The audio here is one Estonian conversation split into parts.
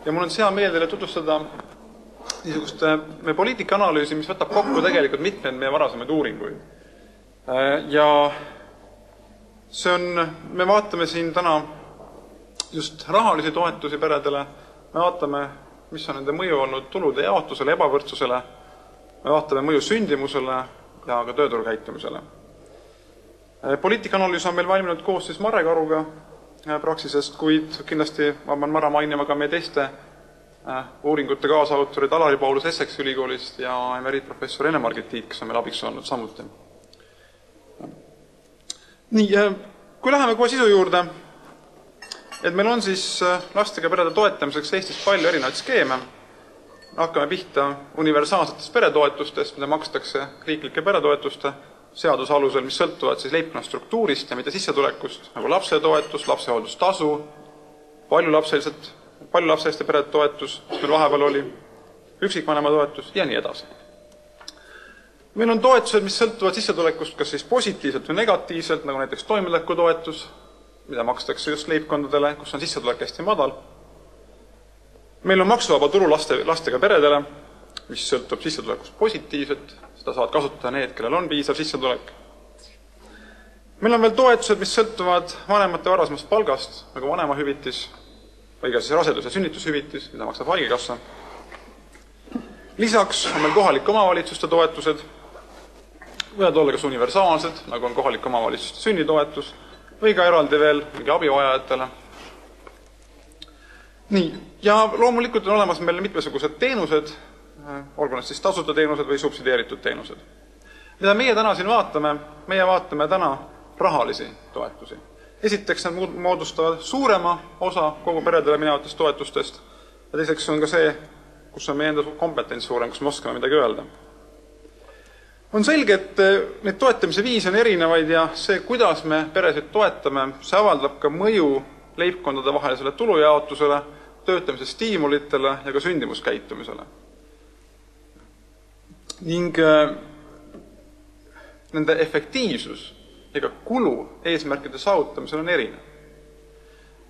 ja mul on hea meel teile tutvustada niisugust meie poliitikaanalüüsi, mis võtab kokku tegelikult mitmeid meie varasemaid uuringuid. Ja see on, me vaatame siin täna just rahalisi toetusi peredele, me vaatame, mis on nende mõju olnud tulude jaotusele, ebavõrdsusele, me vaatame mõju sündimusele ja ka tööturu käitumisele. Poliitikaanalüüs on meil valminud koos siis Marre Karuga Praxisest, kuid kindlasti ma pean Marra mainima ka meie teiste uuringute kaasautorid Alari Paulus Essexi ülikoolist ja emeriitprofessor Ene-Margit Tiit, kes on meil abiks olnud samuti. Nii, kui läheme kohe sisu juurde, et meil on siis lastega perede toetamiseks Eestis palju erinevaid skeeme. Hakkame pihta universaalsetest peretoetustest, mida makstakse riiklike peretoetuste seaduse alusel, mis sõltuvad siis leibkonna struktuurist ja mitte sissetulekust, nagu lapsetoetus, lapsehooldustasu, paljulapseliste perede toetus, mis meil vahepeal oli, üksikvanema toetus ja nii edasi. Meil on toetused, mis sõltuvad sissetulekust kas siis positiivselt või negatiivselt, nagu näiteks toimetulekutoetus, mida makstakse just leibkondadele, kus on sissetulek hästi madal. Meil on maksuvaba tulu lastega peredele, mis sõltub sissetulekust positiivselt, seda saavad kasutada need, kellel on piisav sissetulek. Meil on veel toetused, mis sõltuvad vanemate varasemast palgast, nagu vanemahüvitis, või ka siis rasedus- ja sünnitushüvitis, mida maksab haigekassa. Lisaks on meil kohalike omavalitsuste toetused, võivad olla kas universaalsed, nagu on kohalike omavalitsuste sünnitoetus, või ka eraldi veel mingi abivajajatele. Nii, ja loomulikult on olemas meil mitmesugused teenused, olgu need siis tasuta teenused või subsideeritud teenused. Mida meie täna siin vaatame? Meie vaatame täna rahalisi toetusi. Esiteks nad moodustavad suurema osa kogu peredele minevatest toetustest ja teiseks on ka see, kus on meie enda kompetents suurem, kus me oskame midagi öelda. On selge, et neid toetamise viise on erinevaid ja see, kuidas me peresid toetame, see avaldab ka mõju leibkondade vahelisele tulujaotusele, töötamise stiimulitele ja ka sündimuskäitumisele. Ning nende efektiivsus ega kulu eesmärkide saavutamisel on erinev.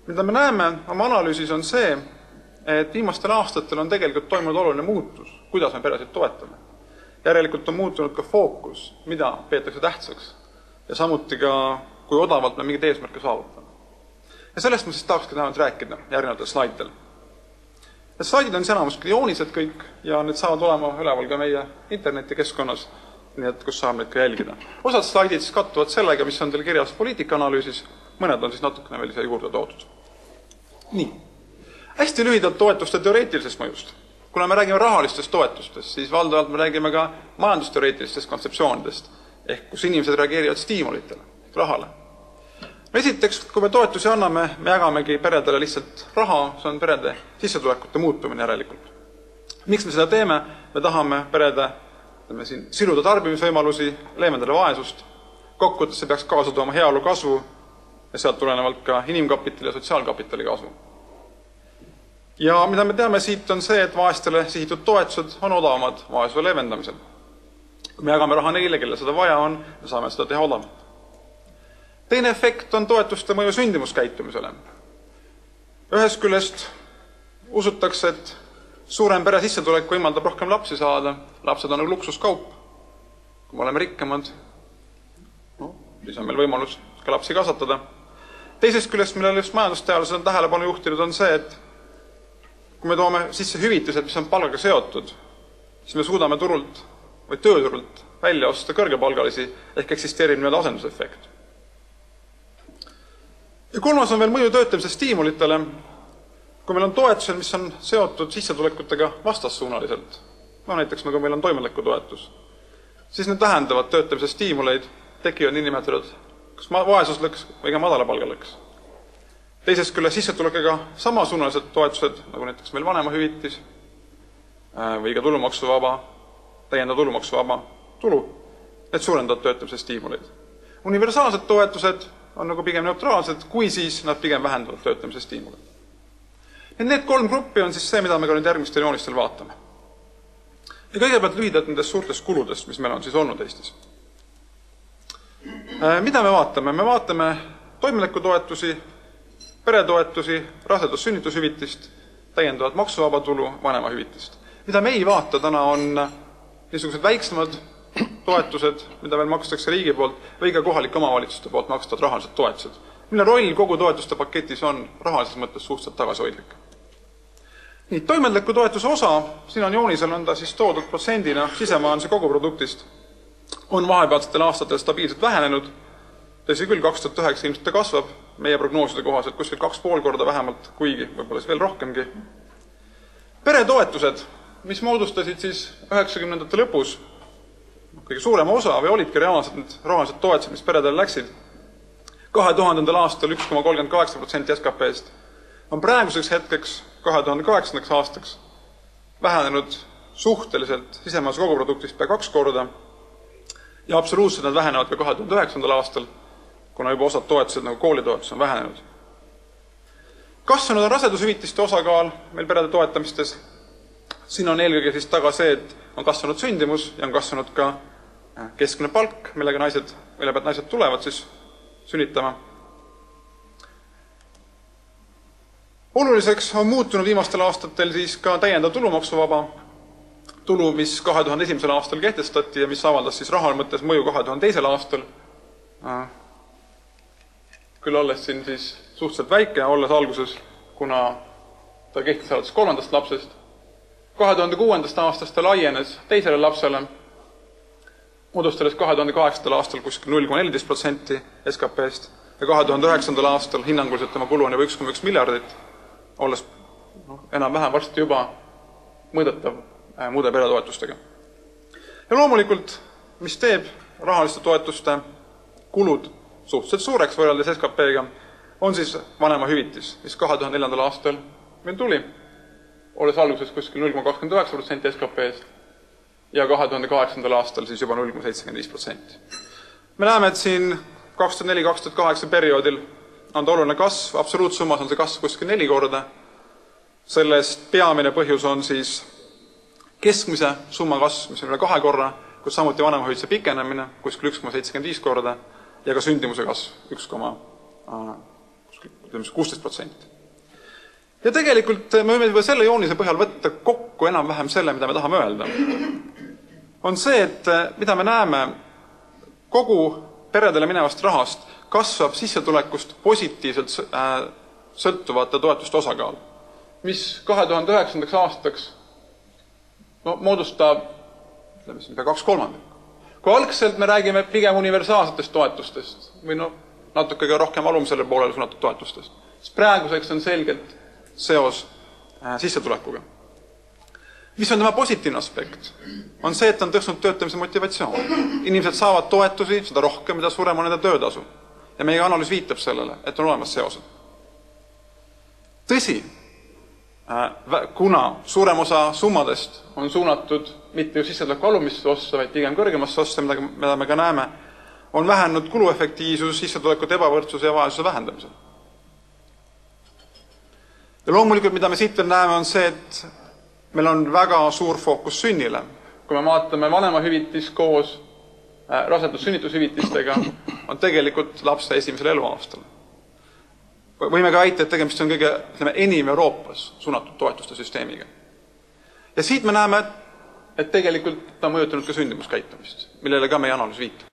Mida me näeme oma analüüsis on see, et viimastel aastatel on tegelikult toimunud oluline muutus, kuidas me peresid toetame. Järelikult on muutunud ka fookus, mida peetakse tähtsaks ja samuti ka, kui odavalt me mingid eesmärke saavutame. Ja sellest ma siis tahakski täna rääkida järgnevatel slaididel. Need slaidid on enamuski joonised kõik ja need saavad olema üleval ka meie internetikeskkonnas, nii et kus saab neid ka jälgida. Osad slaidid siis kattuvad sellega, mis on teil kirjas poliitikaanalüüsis, mõned on siis natukene veel siia juurde toodud. Nii. Hästi lühidalt toetuste teoreetilisest mõjust. Kuna me räägime rahalistest toetustest, siis valdavalt me räägime ka majandusteoreetilistest kontseptsioonidest, ehk kus inimesed reageerivad stiimulitele, rahale. Esiteks, kui me toetusi anname, me jagamegi peredele lihtsalt raha, see on perede sissetulekute muutumine järelikult. Miks me seda teeme? Me tahame perede siluda tarbimisvõimalusi, leevendada vaesust, kokkuvõttes see peaks kaasa tooma heaolu kasvu ja sealt tulenevalt ka inimkapitali ja sotsiaalkapitali kasvu. Ja mida me teame siit on see, et vaestele sihitud toetused on odavamad vaesuse leevendamisel. Kui me jagame raha neile, kelle seda vaja on, me saame seda teha odavamalt. Teine efekt on toetuste mõju sündimuskäitumisele. Ühest küljest usutakse, et suurem pere sissetulek võimaldab rohkem lapsi saada. Lapsed on luksuskaup. Kui me oleme rikkamad, siis on meil võimalus ka lapsi kasvatada. Teisest küljest, millele just majandusteadlased on tähelepanu juhtinud, on see, et kui me toome sisse hüvitised, mis on palgaga seotud, siis me suudame turult või tööturult välja osta kõrgepalgalisi ehk eksisteerib nii-öelda asendusefekt. Ja kolmas on veel mõju töötamise stiimulitele. Kui meil on toetused, mis on seotud sissetulekutega vastassuunaliselt, näiteks nagu meil on toimetulekutoetus, siis need vähendavad töötamise stiimuleid, tekivad niinimetatud kas vaesuslõks või ka madalapalgalõks. Teisest küljest sissetulekega samasuunalised toetused, nagu näiteks meil vanemahüvitis või ka tulumaksuvaba, täiendav tulumaksuvaba tulu, need suurendavad töötamise stiimuleid. Universaalsed toetused on nagu pigem neutraalsed, kui siis nad pigem vähendavad töötamise stiimuleid. Need kolm gruppi on siis see, mida me ka nüüd järgmistel joonistel vaatame. Ja kõigepealt lühidalt nendest suurtest kuludest, mis meil on siis olnud Eestis. Mida me vaatame? Me vaatame toimetulekutoetusi, peretoetusi, rasedus-sünnitushüvitist täiendavat maksuvaba tulu, vanemahüvitist. Mida me ei vaata täna on niisugused väiksemad toetused, mida veel makstakse riigi poolt või ka kohalike omavalitsuste poolt makstavad rahalised toetused, mille roll kogu toetuste paketis on rahalises mõttes suhteliselt tagasihoidlik. Nii, toimetleku toetuse osa, siin on joonisel, on ta siis toodud protsendina sisemajanduse koguproduktist, on vahepealsetel aastatel stabiilselt vähenenud. Tõsi küll, 2009 ilmselt ta kasvab meie prognooside kohaselt kuskil 2,5 korda vähemalt, kuigi võib-olla veel rohkemgi. Peretoetused, mis moodustasid siis 90ndate lõpus kõige suurema osa või olidki reaalselt need rahalised toetused, mis peredele läksid, 2000. aastal 1,38% SKP-st, on praeguseks hetkeks 2008. aastaks vähenenud suhteliselt sisemajanduse koguproduktist pea 2 korda ja absoluutselt nad vähenevad ka 2009. aastal, kuna juba osad toetused nagu koolitoetus on vähenenud. Kasvanud on rasedushüvitiste osakaal meil perede toetamistes. Siin on eelkõige siis taga see, et on kasvanud sündimus ja on kasvanud ka keskmine palk, mille pealt naised tulevad siis sünnitama. Oluliseks on muutunud viimastel aastatel siis ka täiendav tulumaksuvaba tulu, mis 2001. aastal kehtestati ja mis avaldas siis rahal mõttes mõju 2002. aastal. Küll olles siin siis suhteliselt väike, olles alguses, kuna ta kehtis alates 3. lapsest. 2006. aastast ta laienes teisele lapsele, moodustades 2008. aastal kuskil 0,14% SKP-st ja 2009. aastal hinnanguliselt tema kulu on juba 1,1 miljardit, olles enam-vähem varsti juba mõõdetav muude peretoetustega. Ja loomulikult, mis teeb rahaliste toetuste kulud suhteliselt suureks võrreldes SKP-ga, on siis vanemahüvitis, mis 2004. aastal meil tuli, olles alguses kuskil 0,29% SKP-st ja 2008. aastal siis juba 0,75%. Me näeme, et siin 2004-2008 perioodil on ta oluline kasv, absoluutsummas on see kasv kuskil 4 korda. Sellest peamine põhjus on siis keskmise summa kasv, mis on üle 2 korra, kus samuti vanemahüvitise pikenemine kuskil 1,75 korda ja ka sündimuse kasv 1,16%. Ja tegelikult me võime selle joonise põhjal võtta kokku enam-vähem selle, mida me tahame öelda. On see, et mida me näeme kogu peredele minevast rahast, kasvab sissetulekust positiivselt sõltuvate toetuste osakaal, mis 2009. aastaks moodustab pea 2/3. Kui algselt me räägime pigem universaalsetest toetustest või natuke ka rohkem alumisele poolele suunatud toetustest, siis praeguseks on selgelt seos sissetulekuga. Mis on tema positiivne aspekt? On see, et on tõstnud töötamise motivatsioon. Inimesed saavad toetusi, seda rohkem, mida suurem on nende töötasu. Ja meie analüüs viitab sellele, et on olemas seosed. Tõsi, kuna suurem osa summadest on suunatud mitte ju sissetuleku alumisse ossa, vaid pigem kõrgemasse ossa, mida me ka näeme, on vähenenud kuluefektiivsus, sissetulekute ebavõrdsuse ja vaesuse vähendamisel. Ja loomulikult, mida me siit veel näeme, on see, et meil on väga suur fookus sünnile. Kui me vaatame vanemahüvitis koos rasedus-sünnitushüvitistega, on tegelikult lapse esimesel eluaastal. Võime ka väita, et tegemist on kõige enim Euroopas suunatud toetuste süsteemiga. Ja siit me näeme, et tegelikult ta on mõjutanud ka sündimuskäitumist, millele ka meie analüüs viitab.